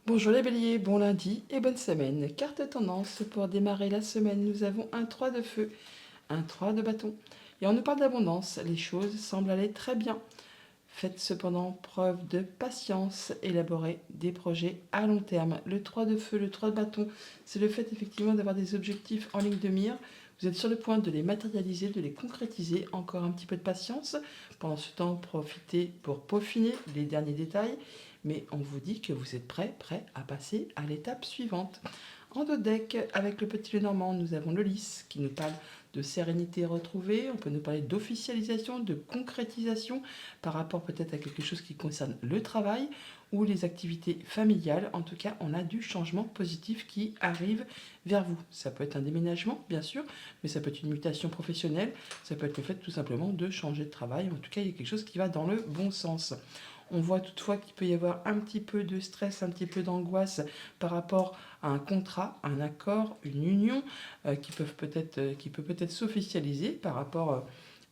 Bonjour les béliers, bon lundi et bonne semaine. Carte tendance pour démarrer la semaine, nous avons un 3 de feu, un 3 de bâton. Et on nous parle d'abondance, les choses semblent aller très bien. Faites cependant preuve de patience, élaborez des projets à long terme. Le 3 de feu, le 3 de bâton, c'est le fait effectivement d'avoir des objectifs en ligne de mire. Vous êtes sur le point de les matérialiser, de les concrétiser. Encore un petit peu de patience. Pendant ce temps, profitez pour peaufiner les derniers détails. Mais on vous dit que vous êtes prêt à passer à l'étape suivante. En dos de deck, avec le petit Lenormand, nous avons le lys qui nous parle de sérénité retrouvée. On peut nous parler d'officialisation, de concrétisation par rapport peut-être à quelque chose qui concerne le travail ou les activités familiales. En tout cas, on a du changement positif qui arrive vers vous. Ça peut être un déménagement, bien sûr, mais ça peut être une mutation professionnelle. Ça peut être le fait tout simplement de changer de travail. En tout cas, il y a quelque chose qui va dans le bon sens. On voit toutefois qu'il peut y avoir un petit peu de stress, un petit peu d'angoisse par rapport à un contrat, un accord, une union qui peut peut-être s'officialiser par rapport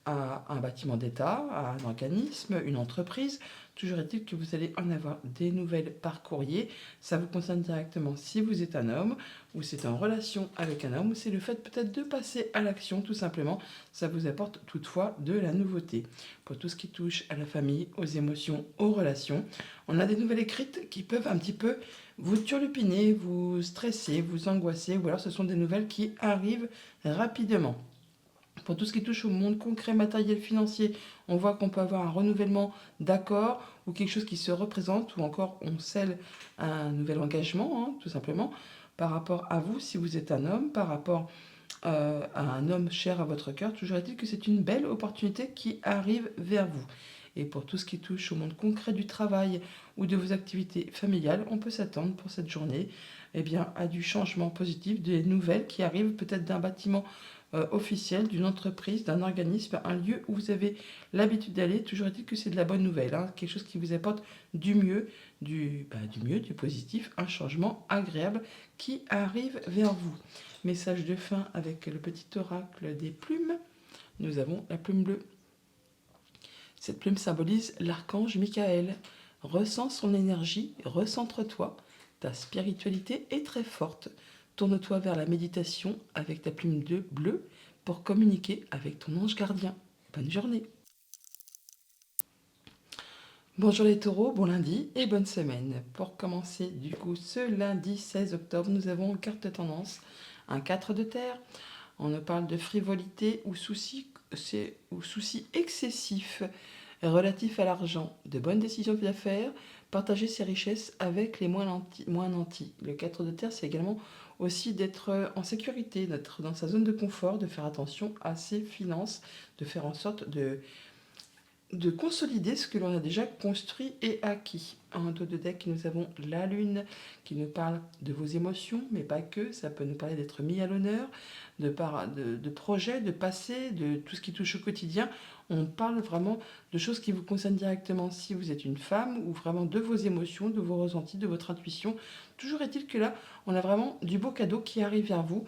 à un bâtiment d'État, à un organisme, une entreprise. Toujours est-il que vous allez en avoir des nouvelles par courrier. Ça vous concerne directement si vous êtes un homme ou c'est en relation avec un homme ou c'est le fait peut-être de passer à l'action tout simplement. Ça vous apporte toutefois de la nouveauté. Pour tout ce qui touche à la famille, aux émotions, aux relations, on a des nouvelles écrites qui peuvent un petit peu vous turlupiner, vous stresser, vous angoisser ou alors ce sont des nouvelles qui arrivent rapidement. Pour tout ce qui touche au monde concret, matériel, financier, on voit qu'on peut avoir un renouvellement d'accords ou quelque chose qui se représente ou encore on scelle un nouvel engagement, tout simplement, par rapport à vous si vous êtes un homme, par rapport à un homme cher à votre cœur. Toujours est-il que c'est une belle opportunité qui arrive vers vous. Et pour tout ce qui touche au monde concret du travail ou de vos activités familiales, on peut s'attendre pour cette journée à du changement positif, des nouvelles qui arrivent peut-être d'un bâtiment officiel, d'une entreprise, d'un organisme, un lieu où vous avez l'habitude d'aller. Toujours est-il que c'est de la bonne nouvelle, quelque chose qui vous apporte du mieux, du mieux, du positif, un changement agréable qui arrive vers vous. Message de fin avec le petit oracle des plumes. Nous avons la plume bleue. Cette plume symbolise l'archange Michael. Ressens son énergie, recentre-toi. Ta spiritualité est très forte. Tourne-toi vers la méditation avec ta plume de bleu pour communiquer avec ton ange gardien. Bonne journée. Bonjour les taureaux, bon lundi et bonne semaine. Pour commencer du coup ce lundi 16 octobre, nous avons une carte tendance, un 4 de terre. On nous parle de frivolité ou soucis excessifs relatifs à l'argent, de bonnes décisions d'affaires, partager ses richesses avec les moins nantis. Le 4 de terre, c'est également aussi d'être en sécurité, d'être dans sa zone de confort, de faire attention à ses finances, de faire en sorte de consolider ce que l'on a déjà construit et acquis. En dos de deck, nous avons la lune qui nous parle de vos émotions, mais pas que. Ça peut nous parler d'être mis à l'honneur, de projets, de passé, de tout ce qui touche au quotidien. On parle vraiment de choses qui vous concernent directement si vous êtes une femme ou vraiment de vos émotions, de vos ressentis, de votre intuition. Toujours est-il que là, on a vraiment du beau cadeau qui arrive vers vous,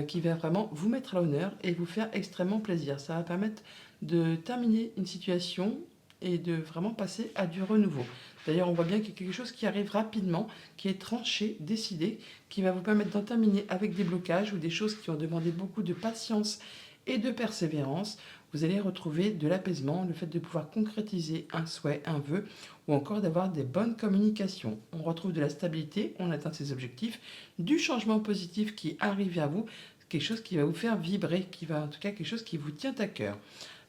qui va vraiment vous mettre à l'honneur et vous faire extrêmement plaisir. Ça va permettre de terminer une situation et de vraiment passer à du renouveau. D'ailleurs, on voit bien qu'il y a quelque chose qui arrive rapidement, qui est tranché, décidé, qui va vous permettre d'en terminer avec des blocages ou des choses qui ont demandé beaucoup de patience et de persévérance. Vous allez retrouver de l'apaisement, le fait de pouvoir concrétiser un souhait, un vœu, ou encore d'avoir des bonnes communications. On retrouve de la stabilité, on atteint ses objectifs, du changement positif qui arrive vers vous, quelque chose qui va vous faire vibrer, qui va en tout cas quelque chose qui vous tient à cœur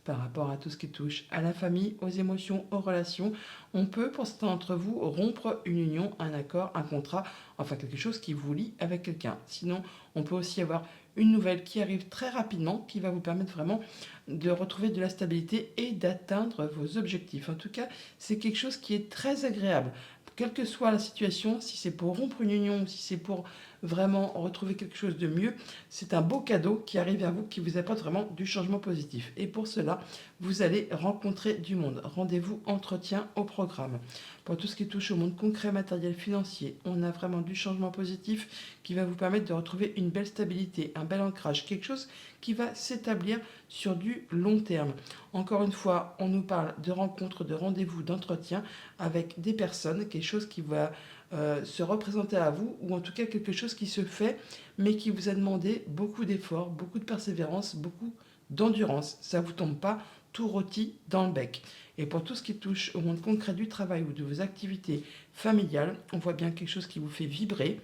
par rapport à tout ce qui touche à la famille, aux émotions, aux relations. On peut, pour certains d'entre vous, rompre une union, un accord, un contrat, enfin quelque chose qui vous lie avec quelqu'un. Sinon, on peut aussi avoir une nouvelle qui arrive très rapidement, qui va vous permettre vraiment de retrouver de la stabilité et d'atteindre vos objectifs. En tout cas, c'est quelque chose qui est très agréable. Quelle que soit la situation, si c'est pour rompre une union, si c'est pour vraiment retrouver quelque chose de mieux, c'est un beau cadeau qui arrive à vous, qui vous apporte vraiment du changement positif. Et pour cela, vous allez rencontrer du monde. Rendez-vous entretien au programme. Pour tout ce qui touche au monde concret, matériel, financier, on a vraiment du changement positif qui va vous permettre de retrouver une belle stabilité, un bel ancrage, quelque chose qui va s'établir sur du long terme. Encore une fois, on nous parle de rencontres, de rendez-vous, d'entretien avec des personnes, quelque chose qui va se représenter à vous, ou en tout cas quelque chose qui se fait, mais qui vous a demandé beaucoup d'efforts, beaucoup de persévérance, beaucoup d'endurance. Ça ne vous tombe pas tout rôti dans le bec. Et pour tout ce qui touche au monde concret du travail ou de vos activités familiales, on voit bien quelque chose qui vous fait vibrer,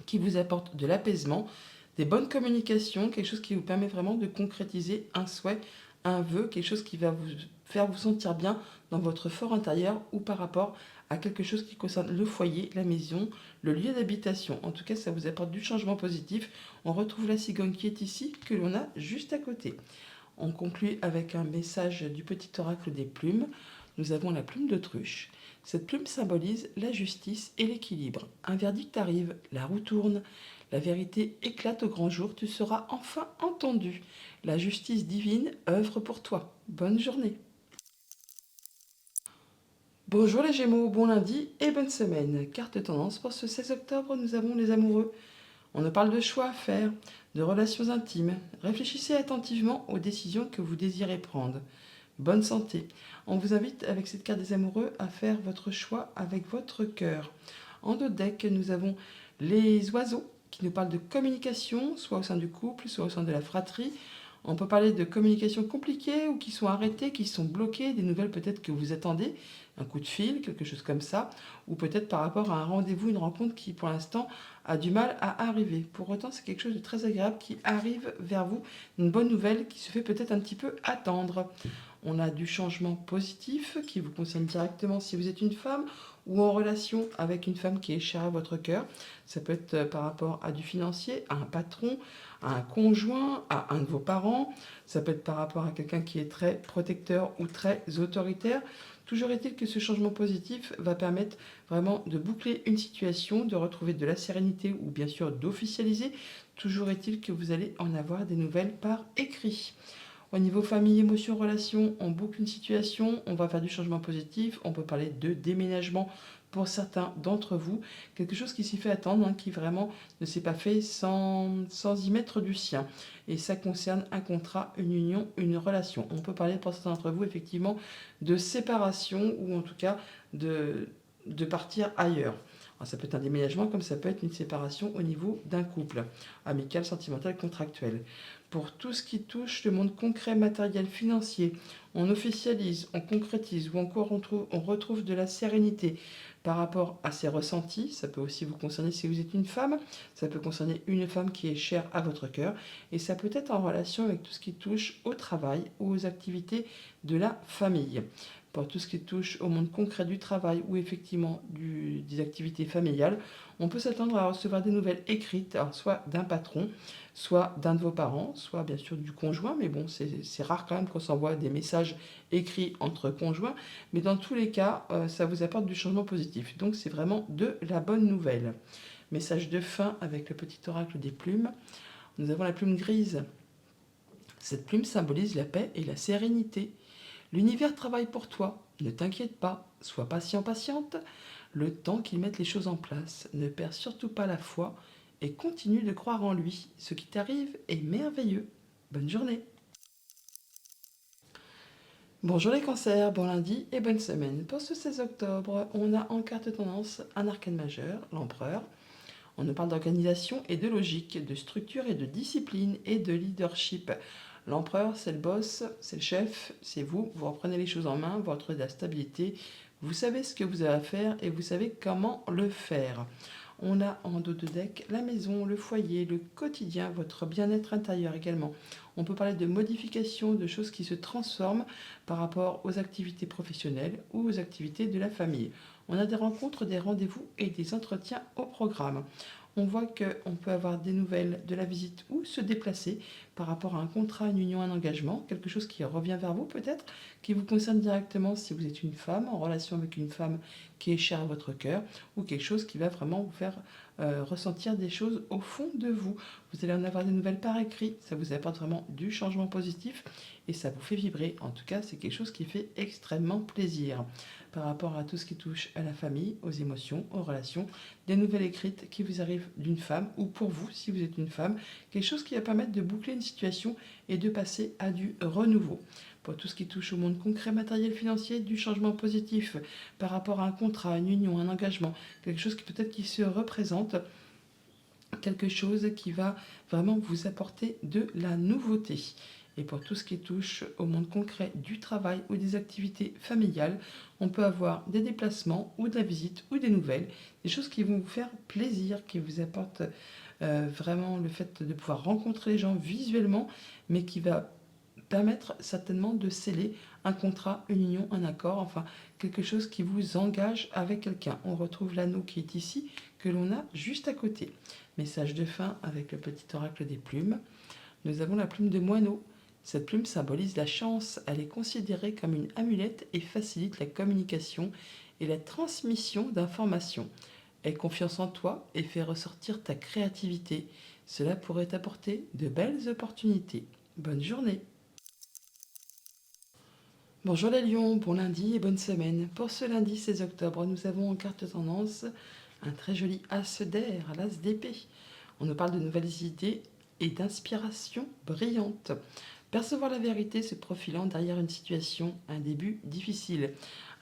qui vous apporte de l'apaisement, des bonnes communications, quelque chose qui vous permet vraiment de concrétiser un souhait, un vœu, quelque chose qui va vous faire vous sentir bien dans votre fort intérieur ou par rapport à quelque chose qui concerne le foyer, la maison, le lieu d'habitation. En tout cas, ça vous apporte du changement positif. On retrouve la cigogne qui est ici, que l'on a juste à côté. On conclut avec un message du petit oracle des plumes. Nous avons la plume d'autruche. Cette plume symbolise la justice et l'équilibre. Un verdict arrive, la roue tourne, la vérité éclate au grand jour, tu seras enfin entendu. La justice divine œuvre pour toi. Bonne journée. Bonjour les Gémeaux, bon lundi et bonne semaine. Carte tendance pour ce 16 octobre, nous avons les amoureux. On nous parle de choix à faire, de relations intimes. Réfléchissez attentivement aux décisions que vous désirez prendre. Bonne santé. On vous invite avec cette carte des amoureux à faire votre choix avec votre cœur. En dos de deck, nous avons les oiseaux qui nous parlent de communication, soit au sein du couple, soit au sein de la fratrie. On peut parler de communication compliquée ou qui sont arrêtées, qui sont bloquées, des nouvelles peut-être que vous attendez, un coup de fil, quelque chose comme ça, ou peut-être par rapport à un rendez-vous, une rencontre qui pour l'instant a du mal à arriver. Pour autant, c'est quelque chose de très agréable qui arrive vers vous, une bonne nouvelle qui se fait peut-être un petit peu attendre. On a du changement positif qui vous concerne directement si vous êtes une femme ou en relation avec une femme qui est chère à votre cœur. Ça peut être par rapport à du financier, à un patron, à un conjoint, à un de vos parents. Ça peut être par rapport à quelqu'un qui est très protecteur ou très autoritaire. Toujours est-il que ce changement positif va permettre vraiment de boucler une situation, de retrouver de la sérénité ou bien sûr d'officialiser. Toujours est-il que vous allez en avoir des nouvelles par écrit. Au niveau famille, émotions, relations, on boucle une situation, on va faire du changement positif, on peut parler de déménagement pour certains d'entre vous, quelque chose qui s'y fait attendre, qui vraiment ne s'est pas fait sans y mettre du sien. Et ça concerne un contrat, une union, une relation. On peut parler pour certains d'entre vous effectivement de séparation ou en tout cas de partir ailleurs. Alors, ça peut être un déménagement comme ça peut être une séparation au niveau d'un couple, amical, sentimental, contractuel. Pour tout ce qui touche le monde concret, matériel, financier, on officialise, on concrétise ou encore on retrouve de la sérénité par rapport à ses ressentis. Ça peut aussi vous concerner si vous êtes une femme, ça peut concerner une femme qui est chère à votre cœur et ça peut être en relation avec tout ce qui touche au travail ou aux activités de la famille. Pour tout ce qui touche au monde concret du travail ou effectivement des activités familiales, on peut s'attendre à recevoir des nouvelles écrites, alors soit d'un patron, soit d'un de vos parents, soit bien sûr du conjoint, mais bon, c'est rare quand même qu'on s'envoie des messages écrits entre conjoints, mais dans tous les cas, ça vous apporte du changement positif. Donc c'est vraiment de la bonne nouvelle. Message de fin avec le petit oracle des plumes. Nous avons la plume grise. Cette plume symbolise la paix et la sérénité. L'univers travaille pour toi, ne t'inquiète pas, sois patient, patiente, le temps qu'il mette les choses en place. Ne perds surtout pas la foi et continue de croire en lui. Ce qui t'arrive est merveilleux. Bonne journée. Bonjour les cancers, bon lundi et bonne semaine. Pour ce 16 octobre, on a en carte tendance un arcane majeur, l'empereur. On nous parle d'organisation et de logique, de structure et de discipline et de leadership. L'empereur, c'est le boss, c'est le chef, c'est vous. Vous reprenez les choses en main, vous retrouvez de la stabilité. Vous savez ce que vous avez à faire et vous savez comment le faire. On a en dos de deck la maison, le foyer, le quotidien, votre bien-être intérieur également. On peut parler de modifications, de choses qui se transforment par rapport aux activités professionnelles ou aux activités de la famille. On a des rencontres, des rendez-vous et des entretiens au programme. On voit qu'on peut avoir des nouvelles de la visite ou se déplacer par rapport à un contrat, une union, un engagement, quelque chose qui revient vers vous peut-être, qui vous concerne directement si vous êtes une femme, en relation avec une femme qui est chère à votre cœur, ou quelque chose qui va vraiment vous faire ressentir des choses au fond de vous. Vous allez en avoir des nouvelles par écrit, ça vous apporte vraiment du changement positif et ça vous fait vibrer. En tout cas, c'est quelque chose qui fait extrêmement plaisir par rapport à tout ce qui touche à la famille, aux émotions, aux relations, des nouvelles écrites qui vous arrivent d'une femme ou pour vous si vous êtes une femme, quelque chose qui va permettre de boucler une situation et de passer à du renouveau. Pour tout ce qui touche au monde concret, matériel, financier, du changement positif par rapport à un contrat, une union, un engagement, quelque chose qui peut-être qui se représente, quelque chose qui va vraiment vous apporter de la nouveauté. Et pour tout ce qui touche au monde concret du travail ou des activités familiales, on peut avoir des déplacements ou de la visite ou des nouvelles, des choses qui vont vous faire plaisir, qui vous apportent vraiment le fait de pouvoir rencontrer les gens visuellement, mais qui va permettre certainement de sceller un contrat, une union, un accord, enfin quelque chose qui vous engage avec quelqu'un. On retrouve l'anneau qui est ici, que l'on a juste à côté. Message de fin avec le petit oracle des plumes. Nous avons la plume de moineau. Cette plume symbolise la chance. Elle est considérée comme une amulette et facilite la communication et la transmission d'informations. Aie confiance en toi et fais ressortir ta créativité. Cela pourrait t'apporter de belles opportunités. Bonne journée! Bonjour les lions, bon lundi et bonne semaine. Pour ce lundi 16 octobre, nous avons en carte tendance un très joli as d'air, l'as d'épée. On nous parle de nouvelles idées et d'inspiration brillante. Percevoir la vérité se profilant derrière une situation, un début difficile.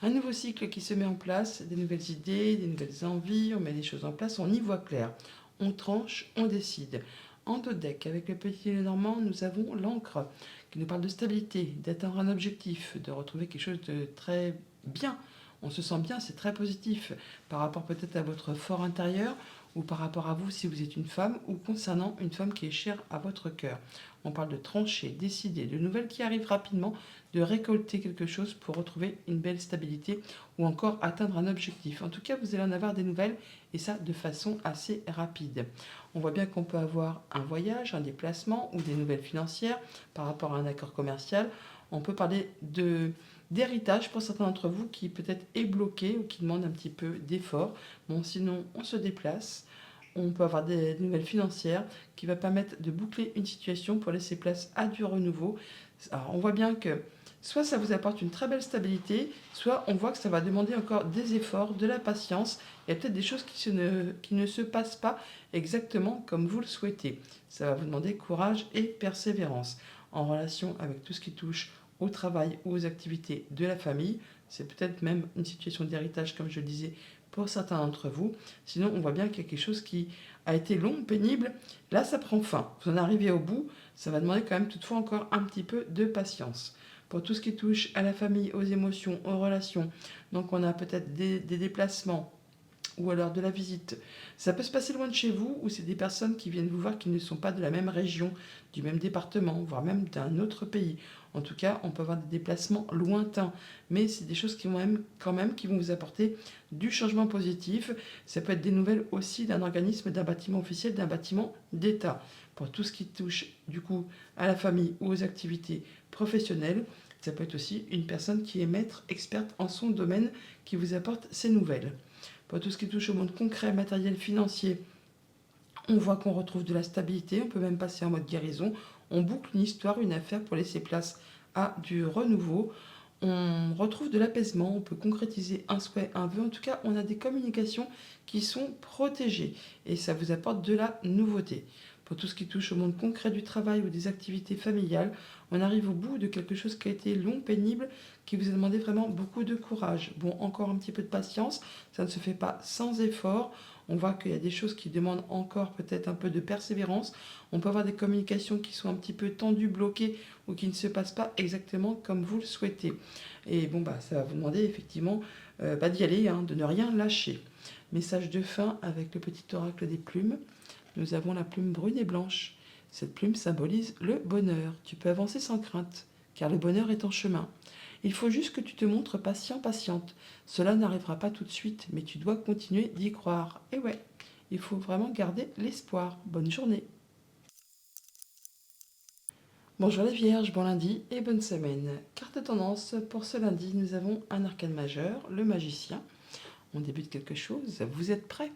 Un nouveau cycle qui se met en place, des nouvelles idées, des nouvelles envies, on met des choses en place, on y voit clair. On tranche, on décide. En dos deck, avec le petit Normand, nous avons l'encre qui nous parle de stabilité, d'atteindre un objectif, de retrouver quelque chose de très bien. On se sent bien, c'est très positif par rapport peut-être à votre fort intérieur ou par rapport à vous si vous êtes une femme ou concernant une femme qui est chère à votre cœur. On parle de trancher, décider, de nouvelles qui arrivent rapidement, de récolter quelque chose pour retrouver une belle stabilité ou encore atteindre un objectif. En tout cas, vous allez en avoir des nouvelles et ça de façon assez rapide. On voit bien qu'on peut avoir un voyage, un déplacement ou des nouvelles financières par rapport à un accord commercial. On peut parler d'héritage pour certains d'entre vous qui peut-être est bloqué ou qui demande un petit peu d'effort. Bon, sinon, on se déplace. On peut avoir des nouvelles financières qui va permettre de boucler une situation pour laisser place à du renouveau. Alors, on voit bien que soit ça vous apporte une très belle stabilité, soit on voit que ça va demander encore des efforts, de la patience. Il y a peut-être des choses qui ne se passent pas exactement comme vous le souhaitez. Ça va vous demander courage et persévérance. En relation avec tout ce qui touche au travail ou aux activités de la famille, c'est peut-être même une situation d'héritage, comme je le disais, pour certains d'entre vous. Sinon, on voit bien qu'il y a quelque chose qui a été long, pénible. Là, ça prend fin. Vous en arrivez au bout. Ça va demander quand même toutefois encore un petit peu de patience. Pour tout ce qui touche à la famille, aux émotions, aux relations, donc on a peut-être des déplacements ou alors de la visite. Ça peut se passer loin de chez vous ou c'est des personnes qui viennent vous voir qui ne sont pas de la même région, du même département, voire même d'un autre pays. En tout cas, on peut avoir des déplacements lointains, mais c'est des choses qui vont quand même qui vont vous apporter du changement positif. Ça peut être des nouvelles aussi d'un organisme, d'un bâtiment officiel, d'un bâtiment d'État. Pour tout ce qui touche du coup à la famille ou aux activités professionnelles, ça peut être aussi une personne qui est maître, experte en son domaine, qui vous apporte ces nouvelles. Pour tout ce qui touche au monde concret, matériel, financier, on voit qu'on retrouve de la stabilité, on peut même passer en mode guérison. On boucle une histoire, une affaire pour laisser place à du renouveau. On retrouve de l'apaisement, on peut concrétiser un souhait, un vœu. En tout cas, on a des communications qui sont protégées et ça vous apporte de la nouveauté. Pour tout ce qui touche au monde concret du travail ou des activités familiales, on arrive au bout de quelque chose qui a été long, pénible, qui vous a demandé vraiment beaucoup de courage. Bon, encore un petit peu de patience, ça ne se fait pas sans effort. On voit qu'il y a des choses qui demandent encore peut-être un peu de persévérance. On peut avoir des communications qui sont un petit peu tendues, bloquées ou qui ne se passent pas exactement comme vous le souhaitez. Et bon, ça va vous demander effectivement d'y aller, de ne rien lâcher. Message de fin avec le petit oracle des plumes. Nous avons la plume brune et blanche. Cette plume symbolise le bonheur. Tu peux avancer sans crainte, car le bonheur est en chemin. Il faut juste que tu te montres patient, patiente. Cela n'arrivera pas tout de suite, mais tu dois continuer d'y croire. Et ouais, il faut vraiment garder l'espoir. Bonne journée. Bonjour les vierges, bon lundi et bonne semaine. Carte tendance, pour ce lundi, nous avons un arcane majeur, le magicien. On débute quelque chose, vous êtes prêts?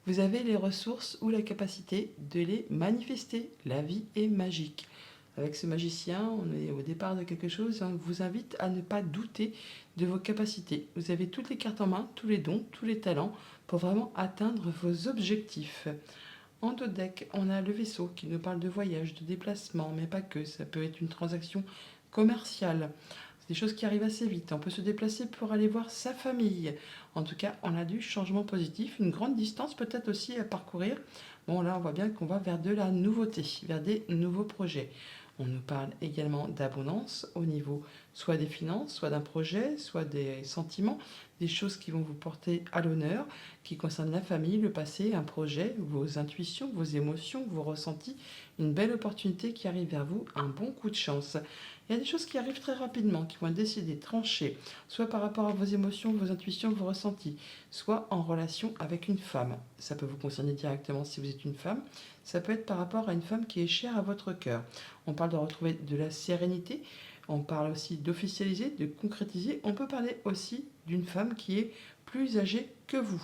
Vous avez les ressources ou la capacité de les manifester. La vie est magique. Avec ce magicien, on est au départ de quelque chose. On vous invite à ne pas douter de vos capacités. Vous avez toutes les cartes en main, tous les dons, tous les talents pour vraiment atteindre vos objectifs. En dos deck, on a le vaisseau qui nous parle de voyage, de déplacement, mais pas que. Ça peut être une transaction commercial. C'est des choses qui arrivent assez vite. On peut se déplacer pour aller voir sa famille. En tout cas, on a du changement positif, une grande distance peut-être aussi à parcourir. Bon, là, on voit bien qu'on va vers de la nouveauté, vers des nouveaux projets. On nous parle également d'abondance au niveau soit des finances, soit d'un projet, soit des sentiments, des choses qui vont vous porter à l'honneur, qui concernent la famille, le passé, un projet, vos intuitions, vos émotions, vos ressentis, une belle opportunité qui arrive vers vous, un bon coup de chance. Il y a des choses qui arrivent très rapidement, qui vont être décidées, tranchées, soit par rapport à vos émotions, vos intuitions, vos ressentis, soit en relation avec une femme. Ça peut vous concerner directement si vous êtes une femme. Ça peut être par rapport à une femme qui est chère à votre cœur. On parle de retrouver de la sérénité. On parle aussi d'officialiser, de concrétiser. On peut parler aussi d'une femme qui est plus âgée que vous.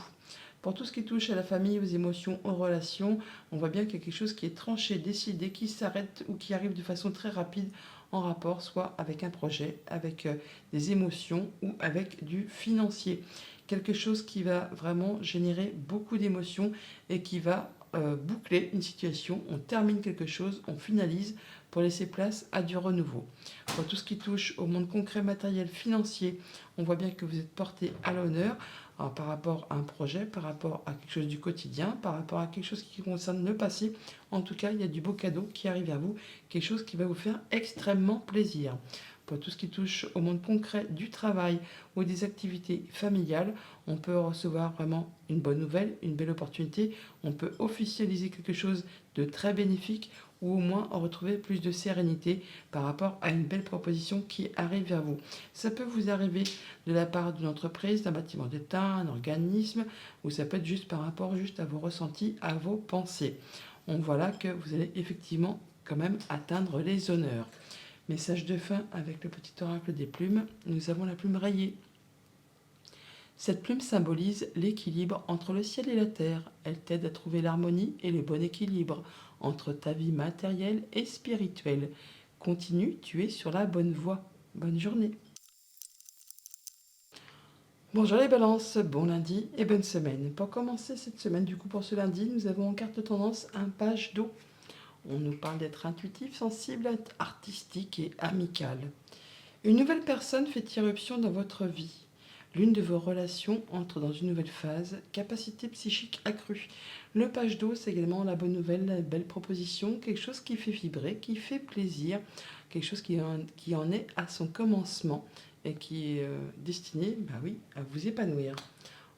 Pour tout ce qui touche à la famille, aux émotions, aux relations, on voit bien qu'il y a quelque chose qui est tranché, décidé, qui s'arrête ou qui arrive de façon très rapide en rapport soit avec un projet, avec des émotions ou avec du financier. Quelque chose qui va vraiment générer beaucoup d'émotions et qui va boucler une situation. On termine quelque chose, on finalise pour laisser place à du renouveau. Pour tout ce qui touche au monde concret, matériel, financier, on voit bien que vous êtes porté à l'honneur. Alors, par rapport à un projet, par rapport à quelque chose du quotidien, par rapport à quelque chose qui concerne le passé. En tout cas, il y a du beau cadeau qui arrive à vous, quelque chose qui va vous faire extrêmement plaisir. Pour tout ce qui touche au monde concret du travail ou des activités familiales, on peut recevoir vraiment une bonne nouvelle, une belle opportunité. On peut officialiser quelque chose de très bénéfique ou au moins en retrouver plus de sérénité par rapport à une belle proposition qui arrive vers vous. Ça peut vous arriver de la part d'une entreprise, d'un bâtiment d'État, un organisme, ou ça peut être juste par rapport juste à vos ressentis, à vos pensées. On voit là que vous allez effectivement quand même atteindre les honneurs. Message de fin avec le petit oracle des plumes. Nous avons la plume rayée. Cette plume symbolise l'équilibre entre le ciel et la terre. Elle t'aide à trouver l'harmonie et le bon équilibre entre ta vie matérielle et spirituelle. Continue, tu es sur la bonne voie. Bonne journée. Bonjour les balances, bon lundi et bonne semaine. Pour commencer cette semaine, du coup pour ce lundi, nous avons en carte de tendance un page d'eau. On nous parle d'être intuitif, sensible, artistique et amical. Une nouvelle personne fait irruption dans votre vie. L'une de vos relations entre dans une nouvelle phase, capacité psychique accrue. Le page d'eau, c'est également la bonne nouvelle, la belle proposition, quelque chose qui fait vibrer, qui fait plaisir, quelque chose qui en est à son commencement et qui est destiné, bah oui, à vous épanouir.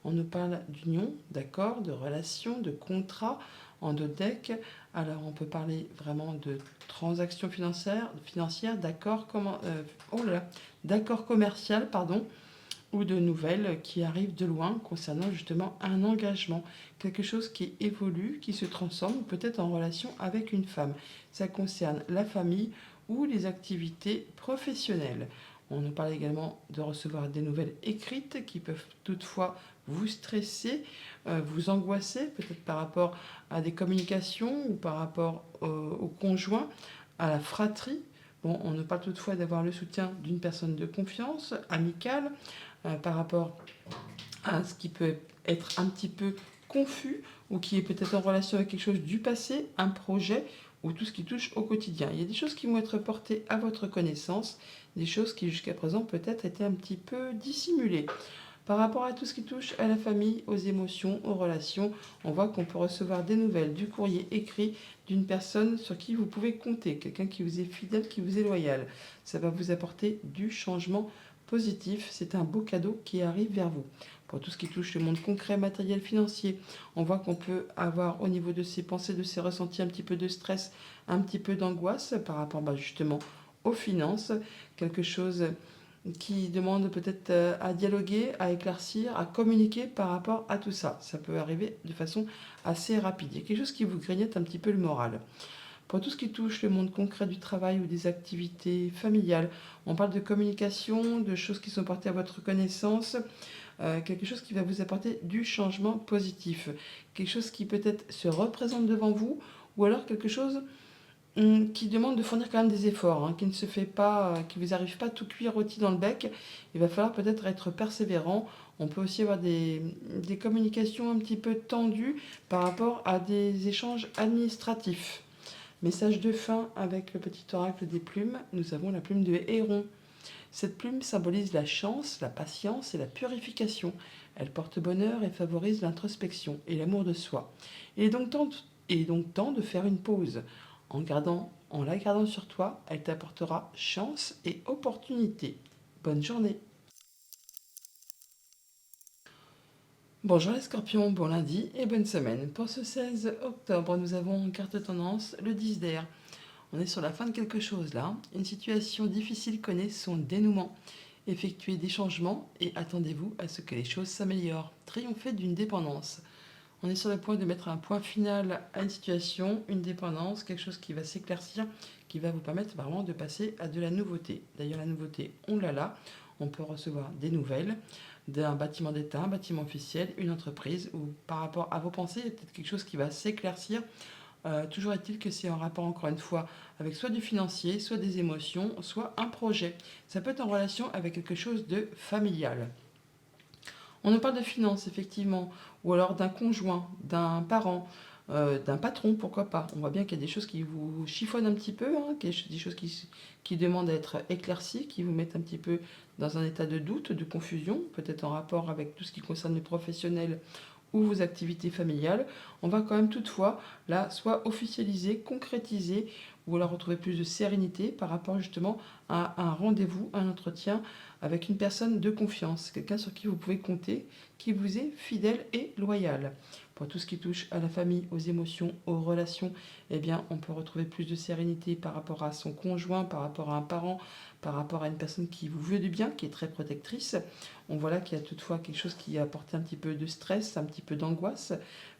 On nous parle d'union, d'accord, de relation, de contrat en deux decks. Alors on peut parler vraiment de transactions financières d'accord commercial, pardon, ou de nouvelles qui arrivent de loin concernant justement un engagement, quelque chose qui évolue, qui se transforme, peut-être en relation avec une femme. Ça concerne la famille ou les activités professionnelles. On nous parle également de recevoir des nouvelles écrites qui peuvent toutefois vous stresser, vous angoisser, peut-être par rapport à des communications ou par rapport au conjoint, à la fratrie. Bon, on nous parle toutefois d'avoir le soutien d'une personne de confiance, amicale, par rapport à ce qui peut être un petit peu confus ou qui est peut-être en relation avec quelque chose du passé, un projet ou tout ce qui touche au quotidien. Il y a des choses qui vont être portées à votre connaissance, des choses qui jusqu'à présent peut-être étaient un petit peu dissimulées. Par rapport à tout ce qui touche à la famille, aux émotions, aux relations, on voit qu'on peut recevoir des nouvelles, du courrier écrit d'une personne sur qui vous pouvez compter, quelqu'un qui vous est fidèle, qui vous est loyal. Ça va vous apporter du changement positif. C'est un beau cadeau qui arrive vers vous. Pour tout ce qui touche le monde concret, matériel, financier, on voit qu'on peut avoir au niveau de ses pensées, de ses ressentis, un petit peu de stress, un petit peu d'angoisse par rapport justement aux finances, quelque chose qui demande peut-être à dialoguer, à éclaircir, à communiquer par rapport à tout ça. Ça peut arriver de façon assez rapide. Il y a quelque chose qui vous grignote un petit peu le moral. Pour tout ce qui touche le monde concret du travail ou des activités familiales, on parle de communication, de choses qui sont portées à votre connaissance, quelque chose qui va vous apporter du changement positif, quelque chose qui peut-être se représente devant vous, ou alors quelque chose qui demande de fournir quand même des efforts, qui ne se fait pas, qui vous arrive pas tout cuit rôti dans le bec. Il va falloir peut-être être persévérant. On peut aussi avoir des communications un petit peu tendues par rapport à des échanges administratifs. Message de fin avec le petit oracle des plumes, nous avons la plume de héron. Cette plume symbolise la chance, la patience et la purification. Elle porte bonheur et favorise l'introspection et l'amour de soi. Il est donc temps de faire une pause. En la gardant sur toi, elle t'apportera chance et opportunité. Bonne journée. Bonjour les scorpions, bon lundi et bonne semaine. Pour ce 16 octobre, nous avons en carte tendance le 10 d'air. On est sur la fin de quelque chose là. Une situation difficile connaît son dénouement. Effectuez des changements et attendez-vous à ce que les choses s'améliorent. Triomphez d'une dépendance. On est sur le point de mettre un point final à une situation, une dépendance, quelque chose qui va s'éclaircir, qui va vous permettre vraiment de passer à de la nouveauté. D'ailleurs, la nouveauté, on l'a là. On peut recevoir des nouvelles d'un bâtiment d'État, un bâtiment officiel, une entreprise, ou par rapport à vos pensées, il y a peut-être quelque chose qui va s'éclaircir. Toujours est-il que c'est en rapport, encore une fois, avec soit du financier, soit des émotions, soit un projet. Ça peut être en relation avec quelque chose de familial. On nous parle de finances, effectivement, ou alors d'un conjoint, d'un parent, d'un patron, pourquoi pas. On voit bien qu'il y a des choses qui vous chiffonnent un petit peu, hein, des choses qui demandent à être éclaircies, qui vous mettent un petit peu dans un état de doute, de confusion, peut-être en rapport avec tout ce qui concerne les professionnels ou vos activités familiales. On va quand même toutefois là soit officialiser, concrétiser ou alors retrouver plus de sérénité par rapport justement à un rendez-vous, un entretien avec une personne de confiance, quelqu'un sur qui vous pouvez compter, qui vous est fidèle et loyal. Pour tout ce qui touche à la famille, aux émotions, aux relations, eh bien, on peut retrouver plus de sérénité par rapport à son conjoint, par rapport à un parent, par rapport à une personne qui vous veut du bien, qui est très protectrice. On voit là qu'il y a toutefois quelque chose qui a apporté un petit peu de stress, un petit peu d'angoisse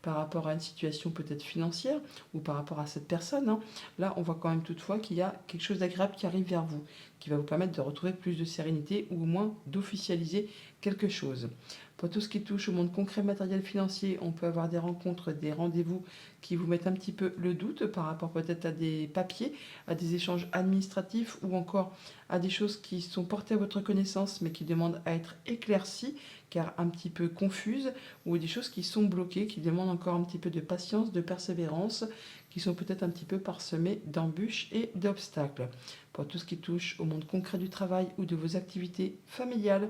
par rapport à une situation peut-être financière ou par rapport à cette personne, hein. Là, on voit quand même toutefois qu'il y a quelque chose d'agréable qui arrive vers vous, qui va vous permettre de retrouver plus de sérénité ou au moins d'officialiser quelque chose. Pour tout ce qui touche au monde concret, matériel, financier, on peut avoir des rencontres, des rendez-vous qui vous mettent un petit peu le doute par rapport peut-être à des papiers, à des échanges administratifs ou encore à des choses qui sont portées à votre connaissance mais qui demandent à être éclaircies car un petit peu confuses ou des choses qui sont bloquées, qui demandent encore un petit peu de patience, de persévérance, qui sont peut-être un petit peu parsemées d'embûches et d'obstacles. Pour tout ce qui touche au monde concret du travail ou de vos activités familiales,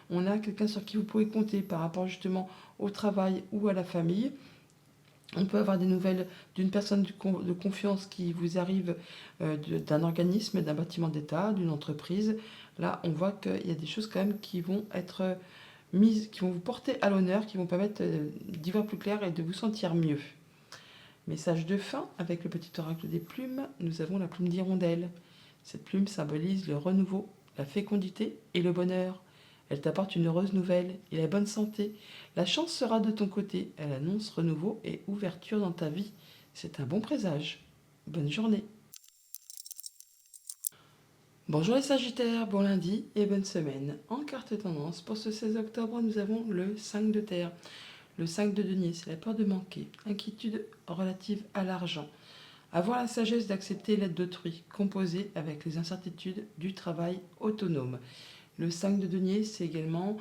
on a quelqu'un sur qui vous pouvez compter par rapport justement au travail ou à la famille. On peut avoir des nouvelles d'une personne de confiance qui vous arrive d'un organisme, d'un bâtiment d'État, d'une entreprise. Là, on voit qu'il y a des choses quand même qui vont être mises, qui vont vous porter à l'honneur, qui vont permettre d'y voir plus clair et de vous sentir mieux. Message de fin, avec le petit oracle des plumes, nous avons la plume d'hirondelle. Cette plume symbolise le renouveau, la fécondité et le bonheur. Elle t'apporte une heureuse nouvelle et la bonne santé. La chance sera de ton côté. Elle annonce renouveau et ouverture dans ta vie. C'est un bon présage. Bonne journée. Bonjour les Sagittaires, bon lundi et bonne semaine. En carte tendance, pour ce 16 octobre, nous avons le 5 de terre. Le 5 de denier, c'est la peur de manquer. Inquiétude relative à l'argent. Avoir la sagesse d'accepter l'aide d'autrui, composer avec les incertitudes du travail autonome. Le 5 de denier, c'est également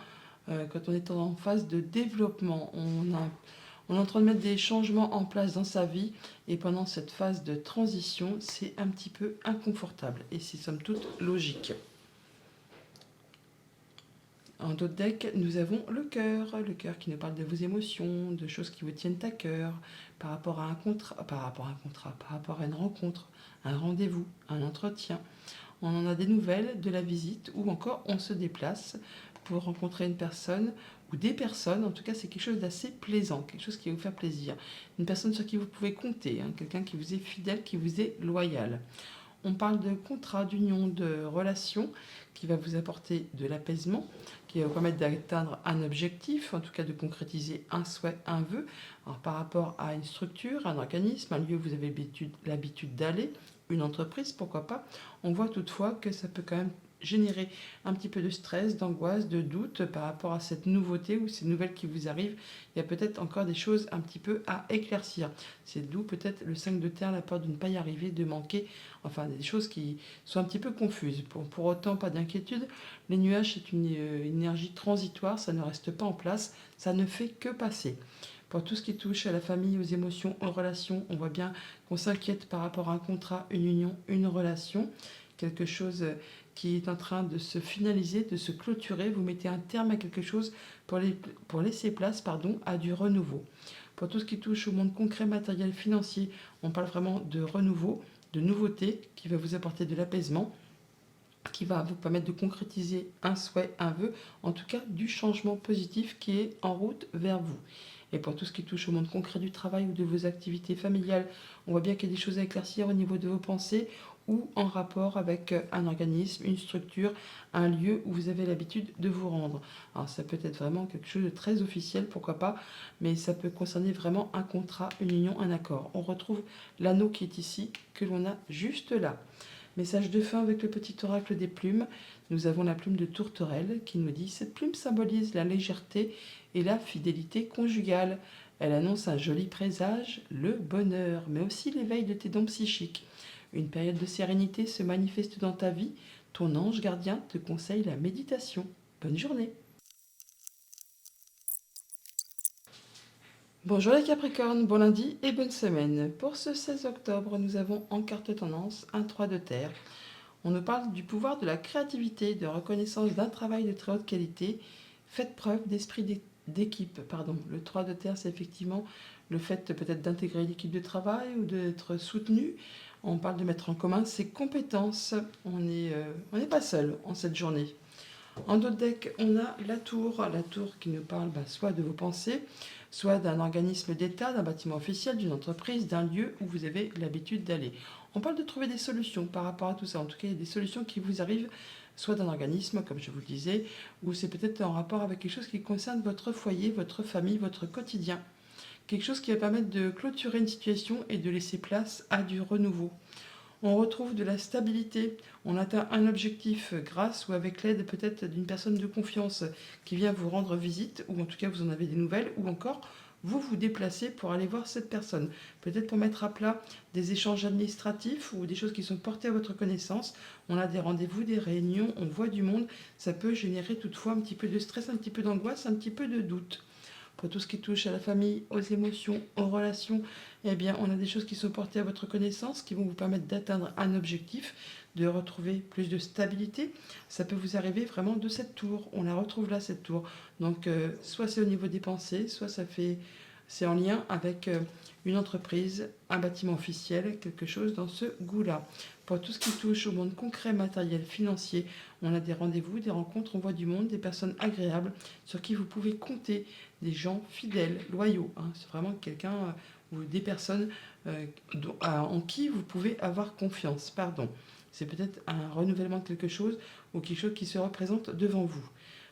quand on est en phase de développement. On est en train de mettre des changements en place dans sa vie et pendant cette phase de transition, c'est un petit peu inconfortable et c'est somme toute logique. En d'autres decks, nous avons le cœur qui nous parle de vos émotions, de choses qui vous tiennent à cœur, par rapport à un contrat, par rapport à une rencontre, un rendez-vous, un entretien. On en a des nouvelles de la visite ou encore on se déplace pour rencontrer une personne ou des personnes. En tout cas, c'est quelque chose d'assez plaisant, quelque chose qui va vous faire plaisir. Une personne sur qui vous pouvez compter, hein, quelqu'un qui vous est fidèle, qui vous est loyal. On parle de contrat, d'union, de relation qui va vous apporter de l'apaisement, qui va vous permettre d'atteindre un objectif, en tout cas de concrétiser un souhait, un vœu. Alors, par rapport à une structure, un organisme, un lieu où vous avez l'habitude d'aller, une entreprise, pourquoi pas. On voit toutefois que ça peut quand même générer un petit peu de stress, d'angoisse, de doute par rapport à cette nouveauté ou ces nouvelles qui vous arrivent. Il y a peut-être encore des choses un petit peu à éclaircir. C'est d'où peut-être le 5 de terre, la peur de ne pas y arriver, de manquer, enfin des choses qui sont un petit peu confuses. Pour autant, pas d'inquiétude. Les nuages, c'est une énergie transitoire, ça ne reste pas en place, ça ne fait que passer. Pour tout ce qui touche à la famille, aux émotions, aux relations, on voit bien qu'on s'inquiète par rapport à un contrat, une union, une relation, quelque chose qui est en train de se finaliser, de se clôturer. Vous mettez un terme à quelque chose pour laisser place à du renouveau. Pour tout ce qui touche au monde concret, matériel, financier, on parle vraiment de renouveau, de nouveauté qui va vous apporter de l'apaisement, qui va vous permettre de concrétiser un souhait, un vœu, en tout cas du changement positif qui est en route vers vous. Et pour tout ce qui touche au monde concret du travail ou de vos activités familiales, on voit bien qu'il y a des choses à éclaircir au niveau de vos pensées ou en rapport avec un organisme, une structure, un lieu où vous avez l'habitude de vous rendre. Alors ça peut être vraiment quelque chose de très officiel, pourquoi pas, mais ça peut concerner vraiment un contrat, une union, un accord. On retrouve l'anneau qui est ici, que l'on a juste là. Message de fin avec le petit oracle des plumes. Nous avons la plume de tourterelle qui nous dit: cette plume symbolise la légèreté et la fidélité conjugale. Elle annonce un joli présage, le bonheur, mais aussi l'éveil de tes dons psychiques. Une période de sérénité se manifeste dans ta vie. Ton ange gardien te conseille la méditation. Bonne journée. Bonjour les Capricornes, bon lundi et bonne semaine. Pour ce 16 octobre, nous avons en carte tendance un 3 de terre. On nous parle du pouvoir de la créativité, de reconnaissance d'un travail de très haute qualité. Faites preuve d'esprit d'équipe. Le 3 de terre, c'est effectivement le fait peut-être d'intégrer l'équipe de travail ou d'être soutenu. On parle de mettre en commun ses compétences. On n'est pas seul en cette journée. En d'autres decks, on a la tour qui nous parle soit de vos pensées, soit d'un organisme d'État, d'un bâtiment officiel, d'une entreprise, d'un lieu où vous avez l'habitude d'aller. On parle de trouver des solutions par rapport à tout ça. En tout cas, il y a des solutions qui vous arrivent, soit d'un organisme, comme je vous le disais, ou c'est peut-être en rapport avec quelque chose qui concerne votre foyer, votre famille, votre quotidien. Quelque chose qui va permettre de clôturer une situation et de laisser place à du renouveau. On retrouve de la stabilité, on atteint un objectif grâce ou avec l'aide peut-être d'une personne de confiance qui vient vous rendre visite, ou en tout cas vous en avez des nouvelles, ou encore vous vous déplacez pour aller voir cette personne. Peut-être pour mettre à plat des échanges administratifs ou des choses qui sont portées à votre connaissance. On a des rendez-vous, des réunions, on voit du monde. Ça peut générer toutefois un petit peu de stress, un petit peu d'angoisse, un petit peu de doute. Pour tout ce qui touche à la famille, aux émotions, aux relations, eh bien, on a des choses qui sont portées à votre connaissance, qui vont vous permettre d'atteindre un objectif, de retrouver plus de stabilité. Ça peut vous arriver vraiment de cette tour. On la retrouve là, cette tour. Donc, soit c'est au niveau des pensées, soit c'est en lien avec une entreprise, un bâtiment officiel, quelque chose dans ce goût-là. Pour tout ce qui touche au monde concret, matériel, financier, on a des rendez-vous, des rencontres, on voit du monde, des personnes agréables sur qui vous pouvez compter, des gens fidèles, loyaux. C'est vraiment quelqu'un ou des personnes en qui vous pouvez avoir confiance. C'est peut-être un renouvellement de quelque chose ou quelque chose qui se représente devant vous.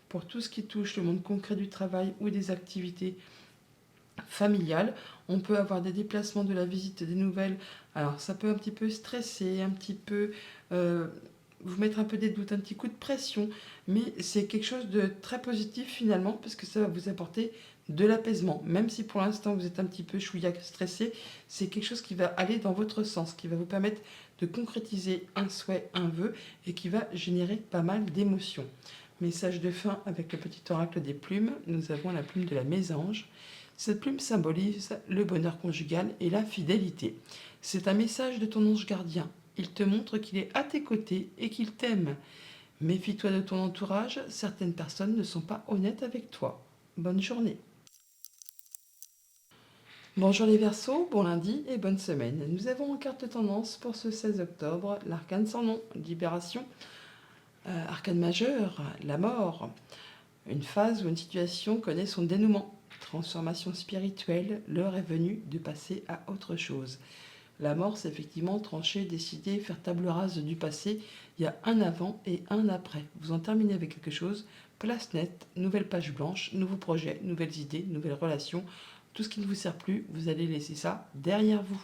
Pour tout ce qui touche le monde concret du travail ou des activités familiales, on peut avoir des déplacements, de la visite, des nouvelles. Alors ça peut un petit peu stresser, un petit peu vous mettre un peu des doutes, un petit coup de pression, mais c'est quelque chose de très positif finalement, parce que ça va vous apporter de l'apaisement. Même si pour l'instant vous êtes un petit peu chouïa stressé, c'est quelque chose qui va aller dans votre sens, qui va vous permettre de concrétiser un souhait, un vœu, et qui va générer pas mal d'émotions. Message de fin avec le petit oracle des plumes, nous avons la plume de la mésange. Cette plume symbolise le bonheur conjugal et la fidélité. C'est un message de ton ange gardien. Il te montre qu'il est à tes côtés et qu'il t'aime. Méfie-toi de ton entourage, certaines personnes ne sont pas honnêtes avec toi. Bonne journée. Bonjour les Verseaux, bon lundi et bonne semaine. Nous avons en carte tendance pour ce 16 octobre l'arcane sans nom, libération, arcane majeur, la mort. Une phase où une situation connaît son dénouement. Transformation spirituelle, l'heure est venue de passer à autre chose. La mort, c'est effectivement trancher, décider, faire table rase du passé. Il y a un avant et un après. Vous en terminez avec quelque chose, place nette, nouvelle page blanche, nouveaux projets, nouvelles idées, nouvelles relations. Tout ce qui ne vous sert plus, vous allez laisser ça derrière vous.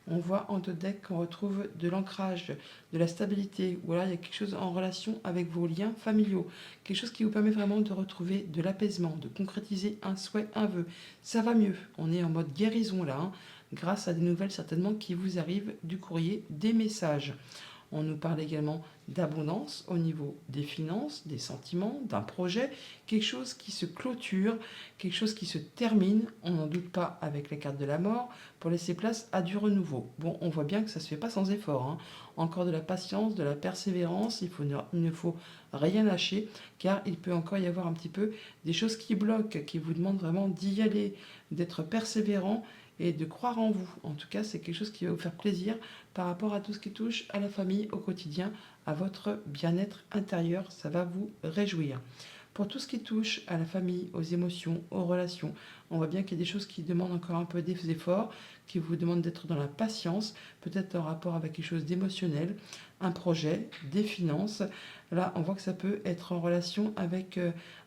On voit en deux decks qu'on retrouve de l'ancrage, de la stabilité, ou alors il y a quelque chose en relation avec vos liens familiaux, quelque chose qui vous permet vraiment de retrouver de l'apaisement, de concrétiser un souhait, un vœu. Ça va mieux, on est en mode guérison là, grâce à des nouvelles certainement qui vous arrivent, du courrier, des messages. On nous parle également d'abondance au niveau des finances, des sentiments, d'un projet, quelque chose qui se clôture, quelque chose qui se termine, on n'en doute pas avec la carte de la mort, pour laisser place à du renouveau. Bon, on voit bien que ça ne se fait pas sans effort, hein. Encore de la patience, de la persévérance, il ne faut rien lâcher, car il peut encore y avoir un petit peu des choses qui bloquent, qui vous demandent vraiment d'y aller, d'être persévérant et de croire en vous. En tout cas, c'est quelque chose qui va vous faire plaisir par rapport à tout ce qui touche à la famille, au quotidien, à votre bien-être intérieur. Ça va vous réjouir. Pour tout ce qui touche à la famille, aux émotions, aux relations, on voit bien qu'il y a des choses qui demandent encore un peu des efforts, qui vous demandent d'être dans la patience, peut-être en rapport avec quelque chose d'émotionnel, un projet, des finances. Là, on voit que ça peut être en relation avec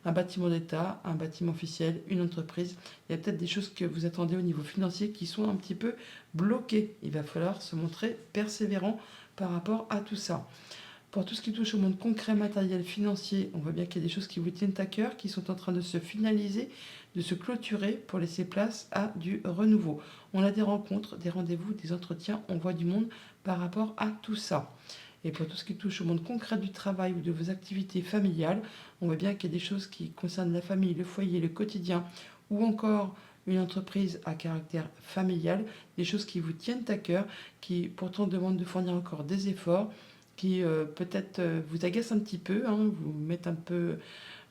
un bâtiment d'État, un bâtiment officiel, une entreprise. Il y a peut-être des choses que vous attendez au niveau financier qui sont un petit peu bloquées. Il va falloir se montrer persévérant par rapport à tout ça. Pour tout ce qui touche au monde concret, matériel, financier, on voit bien qu'il y a des choses qui vous tiennent à cœur, qui sont en train de se finaliser, de se clôturer pour laisser place à du renouveau. On a des rencontres, des rendez-vous, des entretiens, on voit du monde par rapport à tout ça. Et pour tout ce qui touche au monde concret du travail ou de vos activités familiales, on voit bien qu'il y a des choses qui concernent la famille, le foyer, le quotidien, ou encore une entreprise à caractère familial, des choses qui vous tiennent à cœur, qui pourtant demandent de fournir encore des efforts, qui peut-être vous agacent un petit peu, hein, vous mettent un peu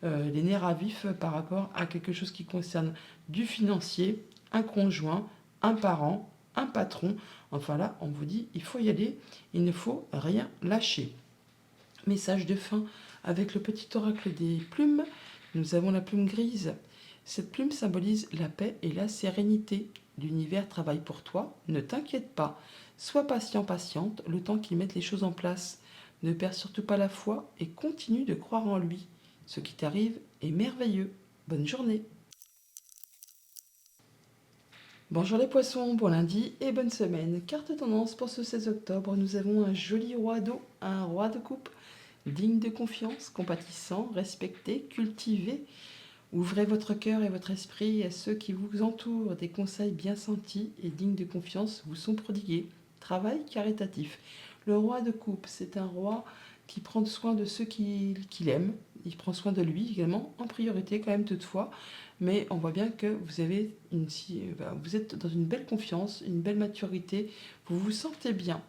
les nerfs à vif par rapport à quelque chose qui concerne du financier, un conjoint, un parent, un patron. Enfin là, on vous dit, il faut y aller, il ne faut rien lâcher. Message de fin avec le petit oracle des plumes. Nous avons la plume grise. Cette plume symbolise la paix et la sérénité. L'univers travaille pour toi, ne t'inquiète pas. Sois patient, patiente, le temps qu'il mette les choses en place. Ne perds surtout pas la foi et continue de croire en lui. Ce qui t'arrive est merveilleux. Bonne journée. Bonjour les poissons, bon lundi et bonne semaine. Carte tendance pour ce 16 octobre, nous avons un joli roi d'eau, un roi de coupe, digne de confiance, compatissant, respecté, cultivé. Ouvrez votre cœur et votre esprit à ceux qui vous entourent. Des conseils bien sentis et dignes de confiance vous sont prodigués. Travail caritatif. Le roi de coupe, c'est un roi qui prend soin de ceux qu'il aime. Il prend soin de lui également, en priorité quand même toutefois. Mais on voit bien que vous êtes dans une belle confiance, une belle maturité. Vous vous sentez bien.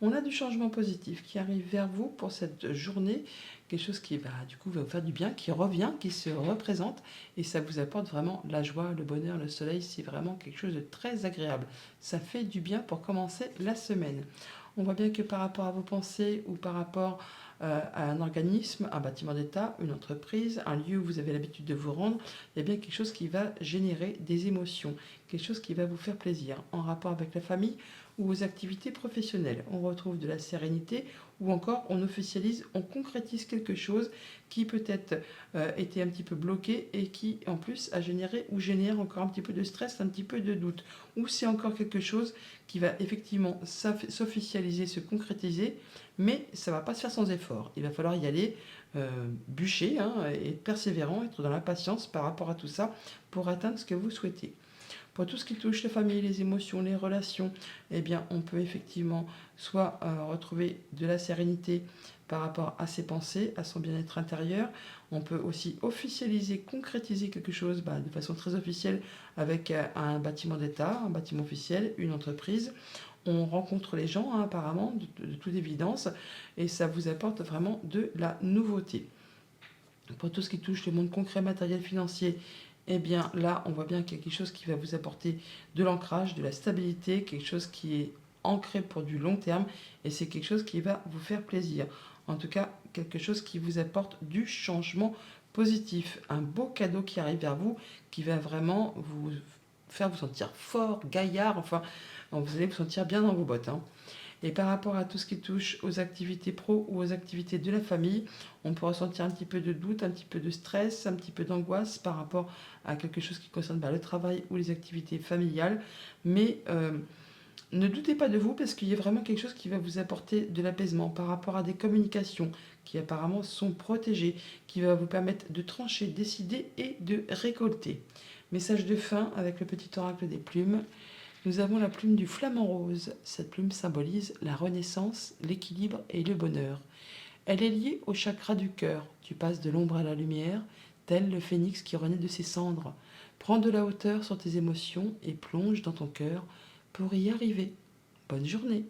On a du changement positif qui arrive vers vous pour cette journée, quelque chose qui du coup va vous faire du bien, qui revient, qui se représente, et ça vous apporte vraiment la joie, le bonheur, le soleil, c'est vraiment quelque chose de très agréable. Ça fait du bien pour commencer la semaine. On voit bien que par rapport à vos pensées ou par rapport à un organisme, un bâtiment d'État, une entreprise, un lieu où vous avez l'habitude de vous rendre, il y a bien quelque chose qui va générer des émotions, quelque chose qui va vous faire plaisir en rapport avec la famille ou aux activités professionnelles. On retrouve de la sérénité ou encore on officialise, on concrétise quelque chose qui peut-être était un petit peu bloqué et qui en plus a généré ou génère encore un petit peu de stress, un petit peu de doute. Ou c'est encore quelque chose qui va effectivement s'officialiser, se concrétiser, mais ça ne va pas se faire sans effort. Il va falloir y aller bûcher, hein, et être persévérant, être dans la patience par rapport à tout ça pour atteindre ce que vous souhaitez. Pour tout ce qui touche la famille, les émotions, les relations, eh bien, on peut effectivement soit retrouver de la sérénité par rapport à ses pensées, à son bien-être intérieur. On peut aussi officialiser, concrétiser quelque chose de façon très officielle avec un bâtiment d'État, un bâtiment officiel, une entreprise. On rencontre les gens, hein, apparemment, de toute évidence, et ça vous apporte vraiment de la nouveauté. Pour tout ce qui touche le monde concret, matériel, financier, eh bien là, on voit bien qu'il y a quelque chose qui va vous apporter de l'ancrage, de la stabilité, quelque chose qui est ancré pour du long terme, et c'est quelque chose qui va vous faire plaisir. En tout cas, quelque chose qui vous apporte du changement positif, un beau cadeau qui arrive vers vous, qui va vraiment vous faire vous sentir fort, gaillard, enfin, vous allez vous sentir bien dans vos bottes, hein. Et par rapport à tout ce qui touche aux activités pro ou aux activités de la famille, on peut ressentir un petit peu de doute, un petit peu de stress, un petit peu d'angoisse par rapport à quelque chose qui concerne le travail ou les activités familiales. Mais ne doutez pas de vous parce qu'il y a vraiment quelque chose qui va vous apporter de l'apaisement par rapport à des communications qui apparemment sont protégées, qui va vous permettre de trancher, décider et de récolter. Message de fin avec le petit oracle des plumes. Nous avons la plume du flamant rose. Cette plume symbolise la renaissance, l'équilibre et le bonheur. Elle est liée au chakra du cœur. Tu passes de l'ombre à la lumière, tel le phénix qui renaît de ses cendres. Prends de la hauteur sur tes émotions et plonge dans ton cœur pour y arriver. Bonne journée!